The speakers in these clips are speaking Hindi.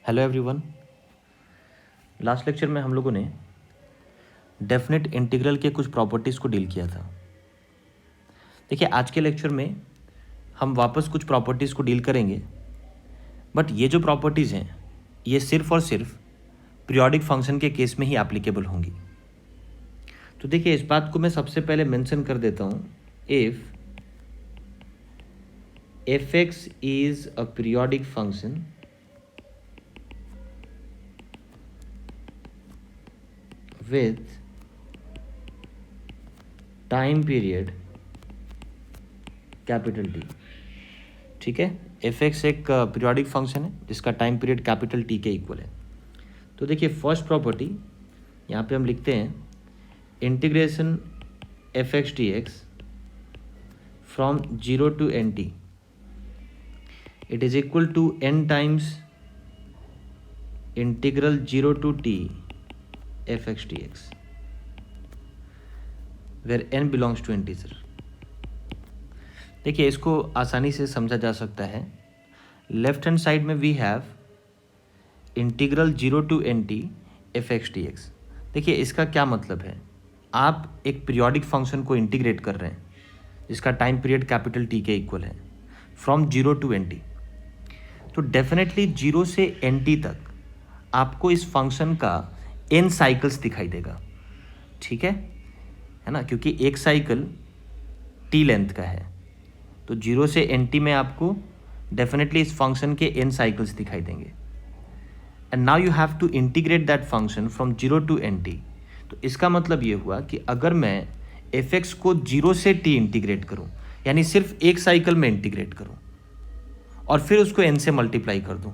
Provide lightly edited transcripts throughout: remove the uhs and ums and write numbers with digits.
Hello everyone. लास्ट लेक्चर में हम लोगों ने डेफिनेट इंटीग्रल के कुछ प्रॉपर्टीज़ को डील किया था। देखिए, आज के लेक्चर में हम वापस कुछ प्रॉपर्टीज़ को डील करेंगे, बट ये जो प्रॉपर्टीज़ हैं ये सिर्फ और सिर्फ पीरियोडिक फंक्शन के केस में ही एप्लीकेबल होंगी। तो देखिए, इस बात को मैं सबसे पहले मेंशन कर देता हूँ। If f(x) is a periodic function with time period capital T. ठीक है, f(x) एक पीरियोडिक फंक्शन है जिसका टाइम पीरियड कैपिटल टी के इक्वल है। तो देखिए, फर्स्ट प्रॉपर्टी यहाँ पे हम लिखते हैं integration f(x) dx from 0 to nt it is equal to n times integral 0 to t f(x) dx where n belongs to integer। देखिए, इसको आसानी से समझा जा सकता है। लेफ्ट हैंड साइड में we have integral 0 to nt f(x) dx। देखिए, इसका क्या मतलब है, आप एक पीरियोडिक फंक्शन को इंटीग्रेट कर रहे हैं जिसका टाइम पीरियड कैपिटल टी के इक्वल है फ्रॉम 0 to nt। तो डेफिनेटली 0 से nt तक आपको इस फंक्शन का n साइकिल्स दिखाई देगा। ठीक है ना, क्योंकि एक साइकिल t लेंथ का है, तो 0 से nt में आपको डेफिनेटली इस फंक्शन के n साइकिल्स दिखाई देंगे। And now you have to integrate that function from 0 to nt। तो इसका मतलब ये हुआ कि अगर मैं f(x) को 0 से t इंटीग्रेट करूं, यानी सिर्फ एक साइकिल में इंटीग्रेट करूं और फिर उसको n से मल्टीप्लाई कर दूं,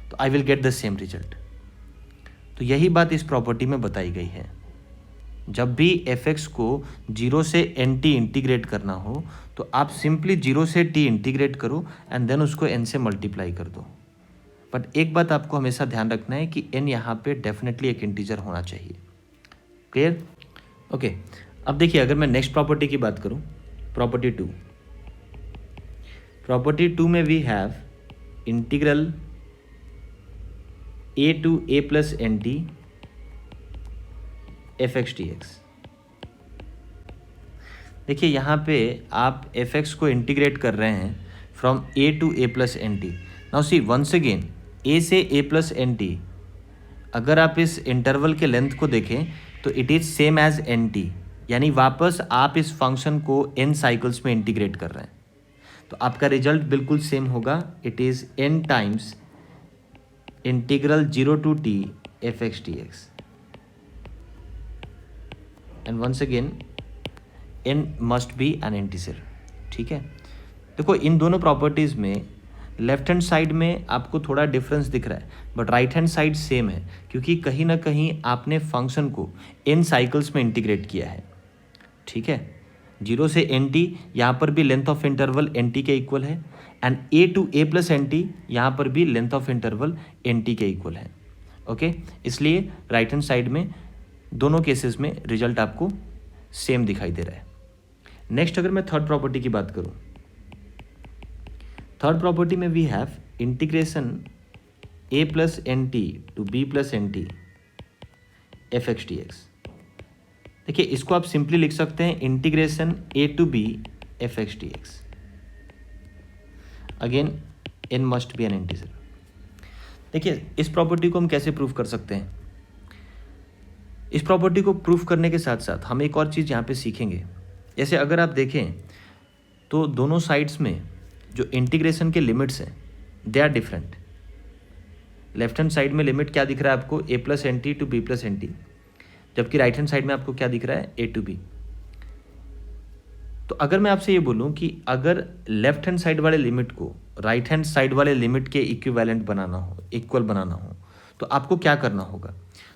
तो I will get the same result. तो यही बात इस प्रॉपर्टी में बताई गई है। जब भी f(x) को 0 से nt इंटीग्रेट करना हो तो आप सिंपली 0 से t इंटीग्रेट करो एंड देन उसको n से मल्टीप्लाई कर दो। बट एक बात आपको हमेशा ध्यान रखना है कि n यहाँ पे डेफिनेटली एक इंटीजर होना चाहिए। क्लियर? ओके, अब देखिए, अगर मैं नेक्स्ट प्रॉपर्टी की बात करूँ, प्रॉपर्टी 2 में we have integral a to a plus nt f(x) dx। देखिए, यहाँ पे आप f(x) को इंटीग्रेट कर रहे हैं from a to a plus nt। Now see once again, a से a plus nt, अगर आप इस इंटरवल के लेंथ को देखें तो it is same as nt, यानी वापस आप इस फंक्शन को n साइकिल्स में इंटीग्रेट कर रहे हैं। तो आपका रिजल्ट बिल्कुल सेम होगा, it is n times integral 0 to t f(x) dx। And once again n must be an integer. ठीक है, देखो, इन दोनों प्रॉपर्टीज़ में लेफ्ट हैंड साइड में आपको थोड़ा डिफरेंस दिख रहा है, but right hand side same है, क्योंकि कहीं ना कहीं आपने फंक्शन को n साइकिल्स में इंटीग्रेट किया है। ठीक है, 0 से nt यहाँ पर भी लेंथ ऑफ इंटरवल nt के इक्वल है, and a to a plus nt यहाँ पर भी लेंथ ऑफ इंटरवल nt के इक्वल है। ओके, इसलिए राइट हैंड साइड में दोनों केसेस में रिजल्ट आपको सेम दिखाई दे रहा है। नेक्स्ट, अगर मैं थर्ड प्रॉपर्टी की बात करूँ, थर्ड प्रॉपर्टी में we have integration a plus nt to b plus nt f(x) dx। देखिए, इसको आप सिंपली लिख सकते हैं integration a to b f(x) dx। Again n must be an integer. देखिए, इस प्रॉपर्टी को हम कैसे प्रूव कर सकते हैं। इस प्रॉपर्टी को प्रूव करने के साथ साथ हम एक और चीज़ यहाँ पे सीखेंगे। जैसे अगर आप देखें तो दोनों साइड्स में जो इंटीग्रेशन के लिमिट्स हैं they are different. Left hand side में लिमिट क्या दिख रहा है आपको, a plus nt to b plus nt, जबकि राइट हैंड साइड में आपको क्या दिख रहा है, a to b। तो अगर मैं आपसे ये बोलूं कि अगर लेफ्ट हैंड साइड वाले लिमिट को राइट हैंड साइड वाले लिमिट के इक्विवेलेंट बनाना हो, इक्वल बनाना हो, तो आपको क्या करना होगा।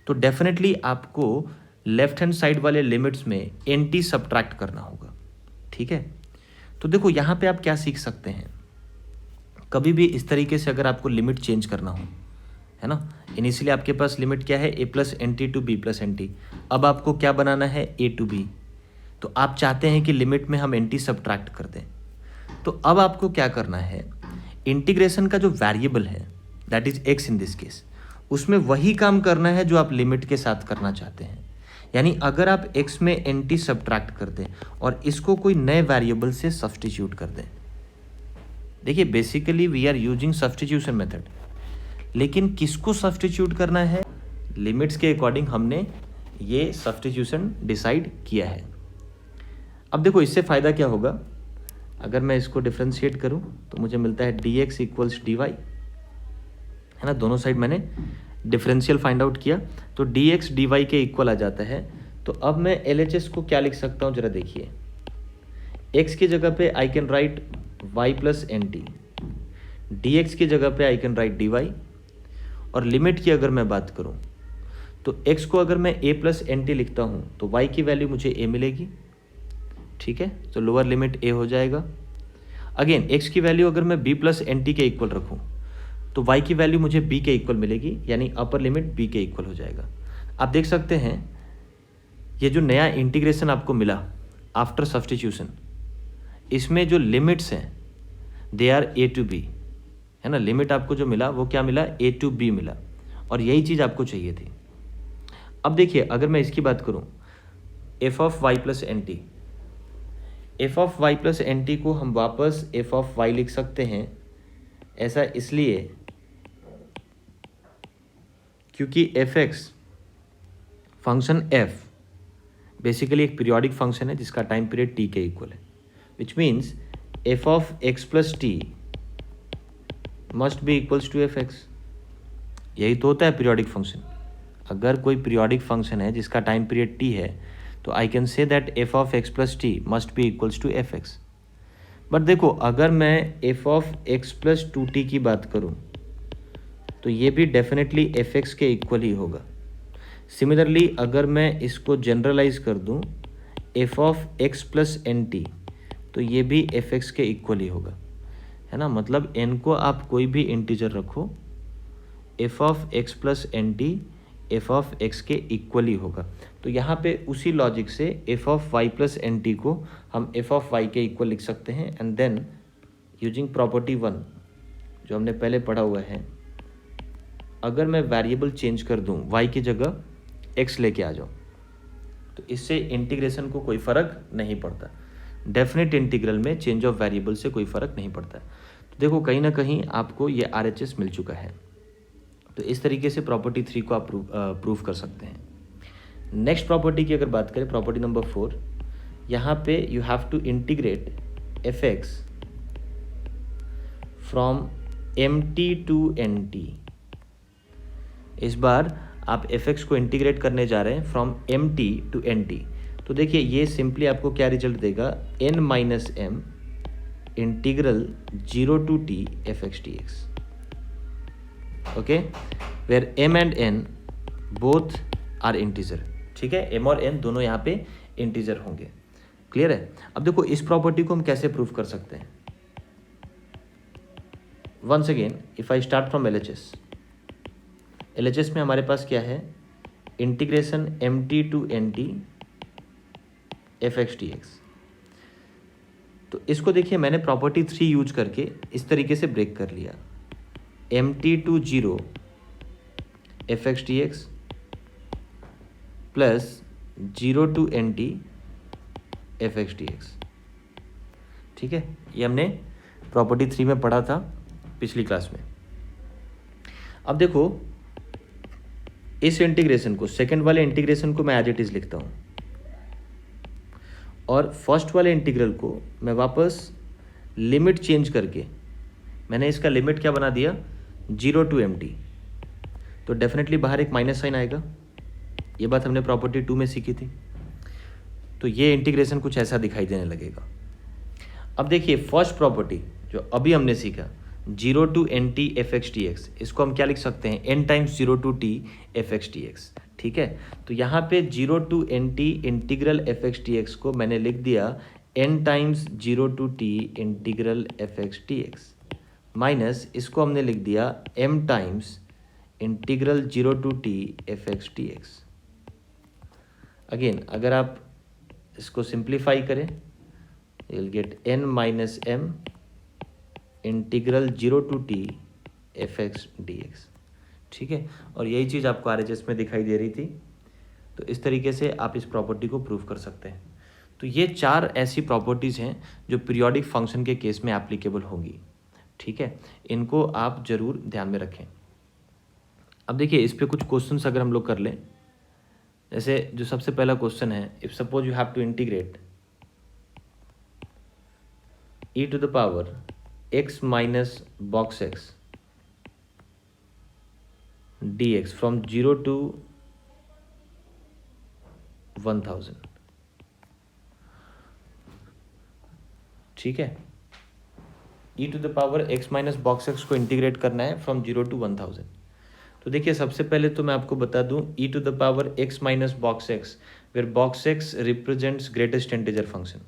तो डेफिनेटली आपको लेफ्ट हैंड साइड वाले लिमिट्स में nt सब्ट्रैक्ट करना होगा। ठीक है, तो देखो यहाँ पे आप क्या सीख सकते हैं, कभी भी इस तरीके से अगर आपको लिमिट चेंज करना हो, है ना, इनिशियली आपके पास लिमिट क्या है, a plus nt to b plus nt, अब आपको क्या बनाना है, a to b। तो आप चाहते हैं कि लिमिट में हम nt सब्ट्रैक्ट कर दें, तो अब आपको क्या करना है, इंटीग्रेशन का जो वेरिएबल है that is x in this case, उसमें वही काम करना है जो आप लिमिट के साथ करना चाहते हैं। यानी अगर आप x में nt सब्ट्रैक्ट कर दें और इसको कोई नए वेरिएबल से सब्स्टिट्यूट कर दें, देखिए basically we are using substitution method, लेकिन किसको सब्स्टिट्यूट करना है, लिमिट्स के अकॉर्डिंग हमने ये सब्स्टिट्यूशन डिसाइड किया है। अब देखो इससे फ़ायदा क्या होगा, अगर मैं इसको डिफ्रेंशिएट करूं तो मुझे मिलता है dx इक्वल्स dy, है ना। दोनों साइड मैंने डिफरेंशियल फाइंड आउट किया तो dx dy के इक्वल आ जाता है। तो अब मैं LHS को क्या लिख सकता हूँ, जरा देखिए। x की जगह पे I can write y plus n t, dx की जगह पे आई कैन राइट dy, और लिमिट की अगर मैं बात करूँ तो x को अगर मैं a प्लस एन टी लिखता हूँ तो y की वैल्यू मुझे a मिलेगी, ठीक है। तो लोअर लिमिट a हो जाएगा। अगेन x की वैल्यू अगर मैं b प्लस एन टी के इक्वल रखूँ तो y की वैल्यू मुझे b के इक्वल मिलेगी, यानी अपर लिमिट b के इक्वल हो जाएगा। आप देख सकते हैं ये जो नया इंटीग्रेशन आपको मिला आफ्टर सब्स्टिट्यूशन, इसमें जो लिमिट्स हैं they are a to b, है ना। लिमिट आपको जो मिला वो क्या मिला, a टू b मिला, और यही चीज़ आपको चाहिए थी। अब देखिए अगर मैं इसकी बात करूं f of y plus n t, f of y plus n t को हम वापस एफ ऑफ वाई लिख सकते हैं। ऐसा इसलिए क्योंकि f x function f basically एक पीरियोडिक फंक्शन है जिसका टाइम पीरियड टी के इक्वल है, which means f of x plus t must be equals to f x. यही तो होता है पीरियोडिक फंक्शन। अगर कोई पीरियोडिक फंक्शन है जिसका टाइम पीरियड टी है तो I can say that f of x plus t must be equals to f x. But देखो अगर मैं f of x plus two t की बात करूं तो ये भी डेफिनेटली एफ एक्स के इक्वल ही होगा। सिमिलरली अगर मैं इसको जनरलाइज कर दूं f of x plus n t तो ये भी एफ एक्स के इक्वल ही होगा, है ना। मतलब एन को आप कोई भी इंटीजर रखो, f of x plus n t f of x के इक्वल ही होगा। तो यहाँ पे उसी लॉजिक से f of y plus n t को हम एफ ऑफ वाई के इक्वल लिख सकते हैं। एंड देन यूजिंग प्रॉपर्टी 1 जो हमने पहले पढ़ा हुआ है, अगर मैं वेरिएबल चेंज कर दूं y की जगह x लेके आ जाऊं तो इससे इंटीग्रेशन को कोई फ़र्क नहीं पड़ता। डेफिनेट इंटीग्रल में चेंज ऑफ वेरिएबल से कोई फ़र्क नहीं पड़ता। तो देखो कहीं ना कहीं आपको ये RHS मिल चुका है। तो इस तरीके से प्रॉपर्टी 3 को आप प्रूव कर सकते हैं। नेक्स्ट प्रॉपर्टी की अगर बात करें, प्रॉपर्टी नंबर 4, यहाँ पे you have to integrate f x from m t to n t. इस बार आप एफ एक्स को इंटीग्रेट करने जा रहे हैं from m t to n t. तो देखिए ये सिंपली आपको क्या रिजल्ट देगा, n minus m integral 0 to t f x d x, okay, where m and n both are integer. ठीक है, एम और एन दोनों यहाँ पे इंटीजर होंगे। क्लियर है। अब देखो इस प्रॉपर्टी को हम कैसे प्रूव कर सकते हैं। Once again if I start from LHS, LHS में हमारे पास क्या है, integration m t to n t f x d x. तो इसको देखिए मैंने प्रॉपर्टी 3 यूज करके इस तरीके से ब्रेक कर लिया, m t to 0 f x d x plus 0 to n t f x d x. ठीक है, ये हमने प्रॉपर्टी 3 में पढ़ा था पिछली क्लास में। अब देखो इस इंटीग्रेशन को, सेकंड वाले इंटीग्रेशन को मैं एज इट इज लिखता हूँ और फर्स्ट वाले इंटीग्रल को मैं वापस लिमिट चेंज करके मैंने इसका लिमिट क्या बना दिया, 0 टू एम टी। तो डेफिनेटली बाहर एक माइनस साइन आएगा। ये बात हमने प्रॉपर्टी 2 में सीखी थी। तो ये इंटीग्रेशन कुछ ऐसा दिखाई देने लगेगा। अब देखिए फर्स्ट प्रॉपर्टी जो अभी हमने सीखा, 0 to n t f x d x, इसको हम क्या लिख सकते हैं, n times 0 to t f x d x. ठीक है, तो यहाँ पे 0 to n t integral f x d x को मैंने लिख दिया n times 0 to t integral f x d x, minus इसको हमने लिख दिया m times integral 0 to t f x d x. Again अगर आप इसको सिंप्लीफाई करें you will get n minus m integral 0 to t f x d x. ठीक ठीक है, और यही चीज़ आपको RHS में दिखाई दे रही थी। तो इस तरीके से आप इस प्रॉपर्टी को प्रूव कर सकते हैं। तो ये 4 ऐसी प्रॉपर्टीज़ हैं जो पीरियोडिक फंक्शन के केस में एप्लीकेबल होंगी, ठीक है, इनको आप ज़रूर ध्यान में रखें। अब देखिए इस पे कुछ क्वेश्चंस अगर हम लोग कर लें, जैसे जो सबसे पहला क्वेश्चन है, if suppose you have to integrate e to the power x minus box x dx from 0 to 1000, ठीक है, e to the power x minus box x को इंटीग्रेट करना है फ्रॉम 0 to 1000। तो देखिए सबसे पहले तो मैं आपको बता दूं e to the power x minus box x, where box x represents greatest integer function.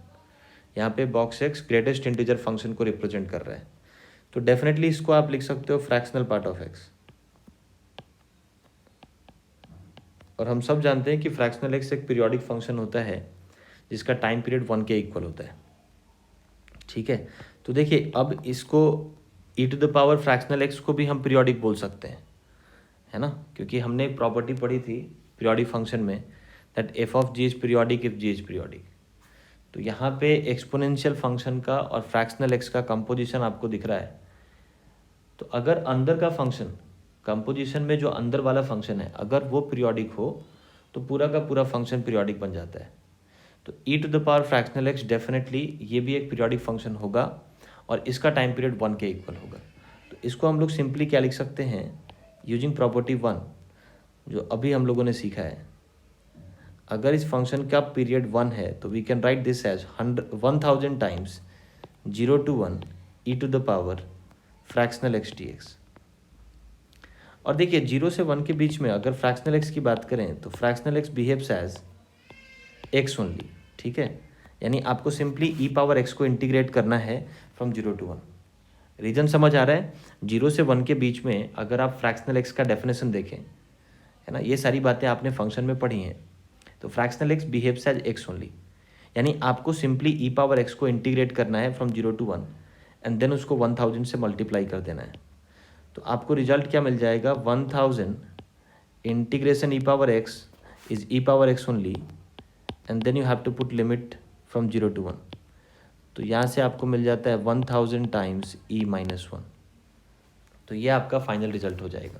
यहाँ पे box x greatest integer function को रिप्रेजेंट कर रहा है, तो डेफिनेटली इसको आप लिख सकते हो फ्रैक्शनल पार्ट ऑफ x। और हम सब जानते हैं कि फ्रैक्शनल x एक पीरियोडिक फंक्शन होता है जिसका टाइम पीरियड 1 के इक्वल होता है, ठीक है। तो देखिए अब इसको e to the power fractional x को भी हम पीरियोडिक बोल सकते हैं, है ना, क्योंकि हमने एक प्रॉपर्टी पढ़ी थी पीरियोडिक फंक्शन में that f of g is periodic if g is periodic. तो यहाँ पे एक्सपोनेंशियल फंक्शन का और फ्रैक्शनल x का कंपोजिशन आपको दिख रहा है। तो अगर अंदर का फंक्शन, कंपोजिशन में जो अंदर वाला फंक्शन है, अगर वो पीरियोडिक हो तो पूरा का पूरा फंक्शन पीरियोडिक बन जाता है। तो e to the power fractional x definitely ये भी एक पीरियोडिक फंक्शन होगा और इसका टाइम पीरियड 1 के इक्वल होगा। तो इसको हम लोग सिंपली क्या लिख सकते हैं, यूजिंग प्रॉपर्टी 1 जो अभी हम लोगों ने सीखा है, अगर इस फंक्शन का पीरियड 1 है तो we can write this as 1000 times 0 to 1 e to the power fractional x dx। और देखिए 0 से 1 के बीच में अगर फ्रैक्शनल x की बात करें तो fractional x behaves as x only, ठीक है, यानी आपको सिंपली e पावर x को इंटीग्रेट करना है फ्रॉम 0 to 1। रीजन समझ आ रहा है, 0 से 1 के बीच में अगर आप फ्रैक्शनल x का डेफिनेशन देखें, है ना, ये सारी बातें आपने फंक्शन में पढ़ी हैं, तो fractional x behaves as x only, यानी आपको सिंपली e पावर x को इंटीग्रेट करना है फ्रॉम 0 to 1 एंड देन उसको 1000 से मल्टीप्लाई कर देना है। तो आपको रिजल्ट क्या मिल जाएगा, 1000 integration e power x is e power x only and then you have to put limit from 0 to 1। तो यहाँ से आपको मिल जाता है 1000 टाइम्स e माइनस 1। तो ये आपका फाइनल रिजल्ट हो जाएगा,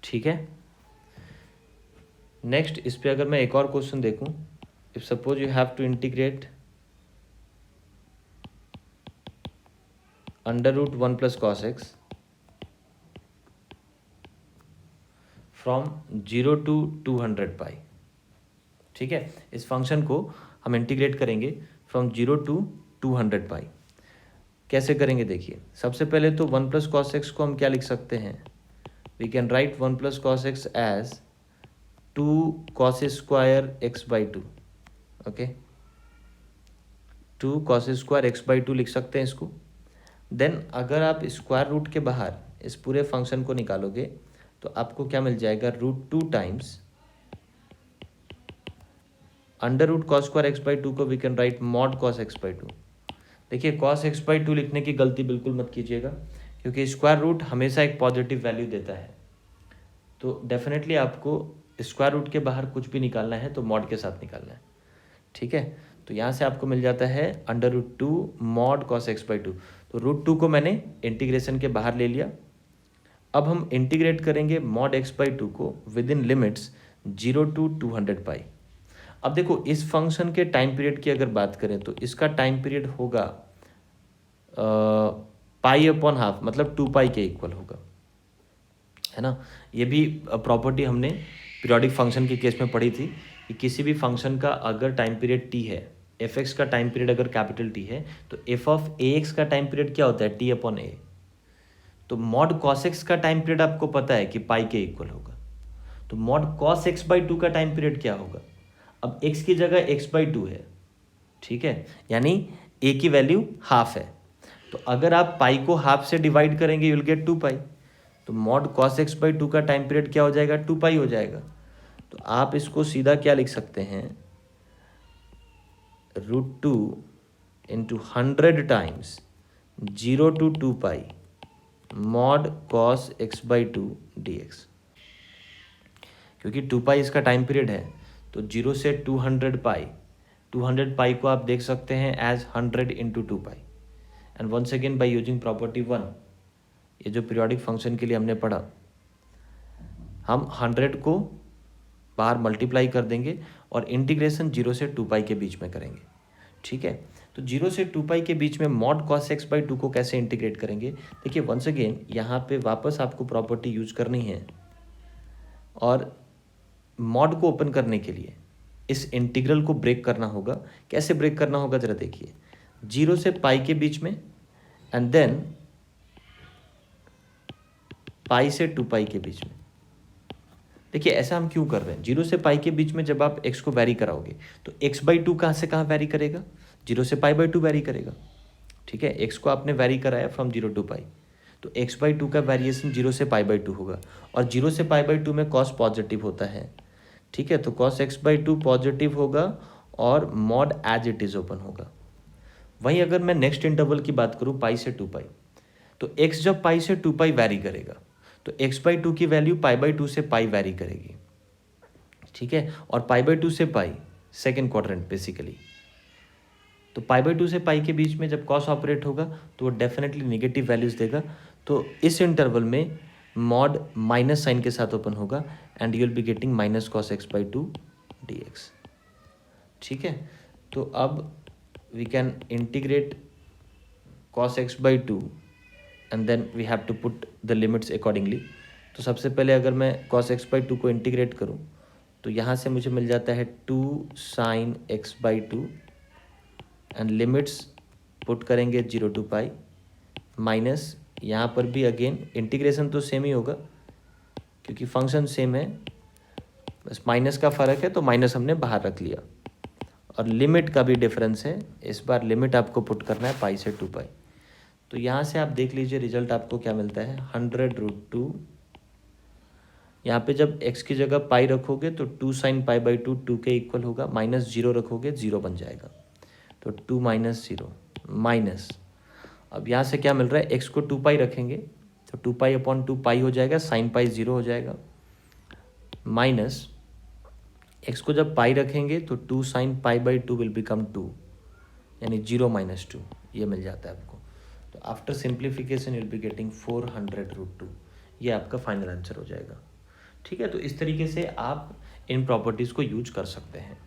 ठीक है। नेक्स्ट इस पे अगर मैं एक और क्वेश्चन देखूं, if suppose you have to integrate √1 plus cos x from 0 to 200 pi, ठीक है, इस फंक्शन को हम इंटीग्रेट करेंगे फ्रॉम 0 to 200 पाई। कैसे करेंगे देखिए, सबसे पहले तो 1 प्लस कॉस एक्स को हम क्या लिख सकते हैं, we can write 1 plus cos x as 2 cos square x by 2, okay, 2 cos square x by 2 लिख सकते हैं इसको। देन अगर आप स्क्वायर रूट के बाहर इस पूरे फंक्शन को निकालोगे तो आपको क्या मिल जाएगा, √2 times under root cos square x by 2 को we can write mod cos x by 2। देखिए कॉस एक्स बाई 2 लिखने की गलती बिल्कुल मत कीजिएगा, क्योंकि स्क्वायर रूट हमेशा एक पॉजिटिव वैल्यू देता है। तो डेफिनेटली आपको स्क्वायर रूट के बाहर कुछ भी निकालना है तो मॉड के साथ निकालना है, ठीक है। तो यहाँ से आपको मिल जाता है √2 मॉड कॉस एक्स बाई 2। तो √2 को मैंने इंटीग्रेशन के बाहर ले लिया। अब हम इंटीग्रेट करेंगे मॉड एक्स बाई 2 को विद इन लिमिट्स 0 to 200 पाई। अब देखो इस फंक्शन के टाइम पीरियड की अगर बात करें तो इसका टाइम पीरियड होगा पाई अपॉन हाफ, मतलब 2 पाई के इक्वल होगा, है ना। ये भी प्रॉपर्टी हमने पीरियोडिक फंक्शन के केस में पढ़ी थी कि किसी भी फंक्शन का अगर टाइम पीरियड t है, एफ एक्स का टाइम पीरियड अगर कैपिटल T है तो एफ ऑफ ए एक्स का टाइम पीरियड क्या होता है, t अपॉन ए। तो मॉड कॉस एक्स का टाइम पीरियड आपको पता है कि पाई के इक्वल होगा, तो मॉड कॉस एक्स बाई 2 का टाइम पीरियड क्या होगा, अब x की जगह x बाई 2 है, ठीक है, यानी a की वैल्यू हाफ है। तो अगर आप पाई को हाफ से डिवाइड करेंगे यू विल गेट 2 पाई। तो मॉड कॉस एक्स बाई 2 का टाइम पीरियड क्या हो जाएगा, 2 पाई हो जाएगा। तो आप इसको सीधा क्या लिख सकते हैं, √2 into 100 times 0 to 2 pi mod cos x by 2 dx। क्योंकि 2 पाई इसका टाइम पीरियड है, तो 0 से 200 पाई, 200 पाई को आप देख सकते हैं as 100 into 2 pi. And once again by using property 1, ये जो पीरियोडिक फंक्शन के लिए हमने पढ़ा, हम 100 को बाहर मल्टीप्लाई कर देंगे और इंटीग्रेशन 0 से 2 पाई के बीच में करेंगे। ठीक है, तो 0 से 2 पाई के बीच में मॉड कॉस एक्स बाई 2 को कैसे इंटीग्रेट करेंगे? देखिए वंस अगेन यहाँ पे वापस आपको प्रॉपर्टी यूज करनी है, और मॉड को ओपन करने के लिए इस इंटीग्रल को ब्रेक करना होगा। कैसे ब्रेक करना होगा जरा देखिए, 0 से पाई के बीच में एंड देन पाई से 2 पाई के बीच में। देखिए ऐसा हम क्यों कर रहे हैं, 0 से पाई के बीच में जब आप x को वैरी कराओगे तो x बाई 2 कहाँ से कहाँ वैरी करेगा, 0 से पाई बाई 2 वैरी करेगा। ठीक है, x को आपने वैरी कराया फ्रॉम 0 टू पाई, तो x बाई 2 का वेरिएशन 0 से पाई बाई 2 होगा, और 0 से पाई बाई 2 में कॉस पॉजिटिव होता है। ठीक है, तो कॉस x बाई 2 पॉजिटिव होगा और mod as it is open होगा। वहीं अगर मैं नेक्स्ट इंटरवल की बात करूँ पाई से 2 पाई, तो x जब पाई से 2 पाई वैरी करेगा तो x बाई 2 की वैल्यू पाई बाई 2 से पाई वैरी करेगी। ठीक है, और पाई बाई 2 से पाई सेकेंड क्वाड्रेंट बेसिकली, तो पाई बाई 2 से पाई के बीच में जब कॉस ऑपरेट होगा तो वो डेफिनेटली नेगेटिव वैल्यूज देगा। तो इस इंटरवल में मॉड माइनस साइन के साथ ओपन होगा and you will be getting minus cos x by 2 d x. ठीक है, तो अब we can integrate cos x by 2 and then we have to put the limits accordingly. तो सबसे पहले अगर मैं कॉस एक्स बाई 2 को इंटीग्रेट करूँ तो यहाँ से मुझे मिल जाता है 2 sine x by 2 and limits put करेंगे 0 टू पाई, माइनस यहाँ पर भी अगेन इंटीग्रेशन तो सेम ही होगा क्योंकि फंक्शन सेम है, बस माइनस का फ़र्क है तो माइनस हमने बाहर रख लिया, और लिमिट का भी डिफरेंस है। इस बार लिमिट आपको पुट करना है पाई से 2 पाई। तो यहाँ से आप देख लीजिए रिजल्ट आपको क्या मिलता है, 100√2। यहाँ पे जब x की जगह पाई रखोगे तो 2 साइन पाई बाई 2 2 के इक्वल होगा, माइनस 0 रखोगे 0 बन जाएगा, तो 2 माइनस 0 माइनस, अब यहाँ से क्या मिल रहा है, x को 2 पाई रखेंगे तो 2 पाई अपॉन 2 पाई हो जाएगा, साइन पाई 0 हो जाएगा, माइनस x को जब पाई रखेंगे तो 2 sine pi by 2 will become 2, यानी 0 माइनस 2, ये मिल जाता है आपको। तो after simplification you will be getting 400√2, ये आपका फाइनल आंसर हो जाएगा। ठीक है, तो इस तरीके से आप इन प्रॉपर्टीज़ को यूज कर सकते हैं।